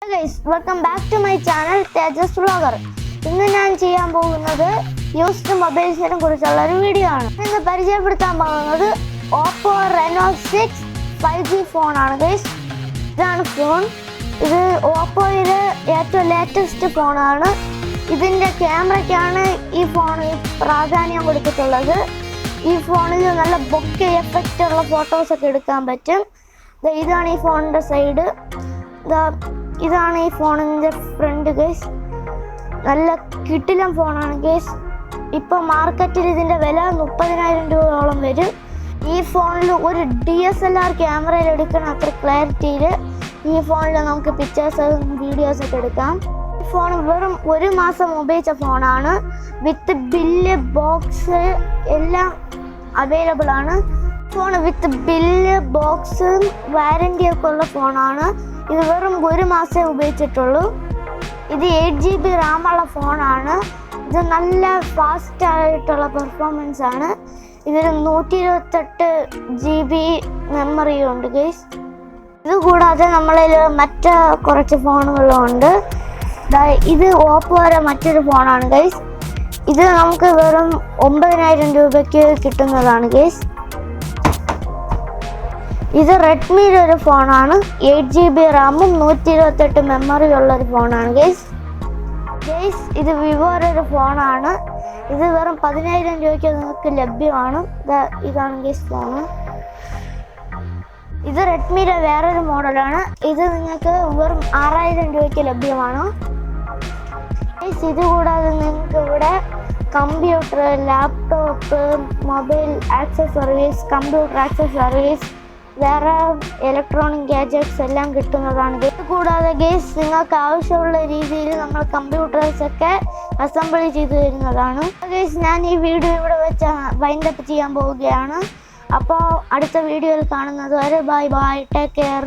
Hey guys, welcome back to my channel Tejas Vlogger. ഇന്ന് ഞാൻ ചെയ്യാൻ പോകുന്നത് യൂസ്ഡ് മൊബൈൽസിനെ കുറിച്ചുള്ള ഒരു വീഡിയോ ആണ്. ഇന്ന് പരിചയപ്പെടുത്താൻ പോകുന്നത് Oppo Reno 6 5G ഫോണാണ് ഗൈസ്. ഇതാണ് ഫോൺ. ഇത് ഓപ്പോയിലെ ഏറ്റവും ലേറ്റസ്റ്റ് ഫോണാണ്. ഇതിൻ്റെ ക്യാമറയ്ക്കാണ് ഈ ഫോണിൽ പ്രാധാന്യം കൊടുത്തിട്ടുള്ളത്. ഈ ഫോണിൽ നല്ല ബൊക്കെ എഫക്റ്റ് ഉള്ള ഫോട്ടോസൊക്കെ എടുക്കാൻ പറ്റും. ഇതാണ് ഈ ഫോണിൻ്റെ സൈഡ്. ഇതാണ് ഈ ഫോണിൻ്റെ ഫ്രണ്ട് ഗൈസ്. നല്ല കിടിലൻ ഫോണാണ് ഗൈസ്. ഇപ്പോൾ മാർക്കറ്റിൽ ഇതിൻ്റെ വില 30,000 രൂപയോളം വരും. ഈ ഫോണിൽ ഒരു DSLR ക്യാമറയിൽ എടുക്കുന്ന അത്ര ക്ലാരിറ്റിയിൽ ഈ ഫോണിൽ നമുക്ക് പിക്ചേഴ്സും വീഡിയോസൊക്കെ എടുക്കാം. ഈ ഫോൺ വെറും 1 മാസം ഉപയോഗിച്ച ഫോണാണ്. വിത്ത് ബില്ല്, ബോക്സ് എല്ലാം അവൈലബിൾ ആണ്. ഫോൺ വിത്ത് ബില്ല്, ബോക്സ്, വാറൻറ്റിയൊക്കെ ഉള്ള ഫോണാണ്. ഇത് വെറും 1 മാസമേ ഉപയോഗിച്ചിട്ടുള്ളൂ. ഇത് 8GB റാമുള്ള ഫോണാണ്. ഇത് നല്ല ഫാസ്റ്റ് ആയിട്ടുള്ള പെർഫോമൻസ് ആണ്. ഇതിന് 128GB മെമ്മറിയും ഉണ്ട് ഗൈസ്. ഇതുകൂടാതെ നമ്മളിൽ മറ്റ് കുറച്ച് ഫോണുകളും ഉണ്ട്. ഇത് ഓപ്പോയുടെ മറ്റൊരു ഫോണാണ് ഗൈസ്. ഇത് നമുക്ക് വെറും 9,000 രൂപയ്ക്ക് കിട്ടുന്നതാണ് ഗൈസ്. ഇത് റെഡ്മിയുടെ ഒരു ഫോണാണ്. 8GB റാമും 128 മെമ്മറിയും ഉള്ളൊരു ഫോണാണ് ഗൈസ്. ഇത് വിവോയുടെ ഒരു ഫോണാണ്. ഇത് വെറും 10,000 രൂപയ്ക്ക് നിങ്ങൾക്ക് ലഭ്യമാണ്. ഇതാണ് ഗൈസ് ഫോണ്. ഇത് റെഡ്മിയുടെ വേറൊരു മോഡലാണ്. ഇത് നിങ്ങൾക്ക് വെറും 6,000 രൂപയ്ക്ക് ലഭ്യമാണ് ഗൈസ്. ഇതുകൂടാതെ നിങ്ങൾക്ക് ഇവിടെ computer, laptop, mobile accessories, computer accessories, വേറെ ഇലക്ട്രോണിക് ഗാഡ്ജറ്റ്സ് എല്ലാം കിട്ടുന്നതാണ്. ഇത് കൂടാതെ ഗൈസ് നിങ്ങൾക്ക് ആവശ്യമുള്ള രീതിയിൽ നമ്മൾ കമ്പ്യൂട്ടേഴ്സൊക്കെ അസംബിൾ ചെയ്ത് തരുന്നതാണ് ഗൈസ്. ഞാൻ ഈ വീഡിയോ ഇവിടെ വെച്ച് വൈൻഡപ്പ് ചെയ്യാൻ പോവുകയാണ്. അപ്പോൾ അടുത്ത വീഡിയോയിൽ കാണുന്നത് വരെ ബൈ ബൈ, ടേക്ക് കെയർ.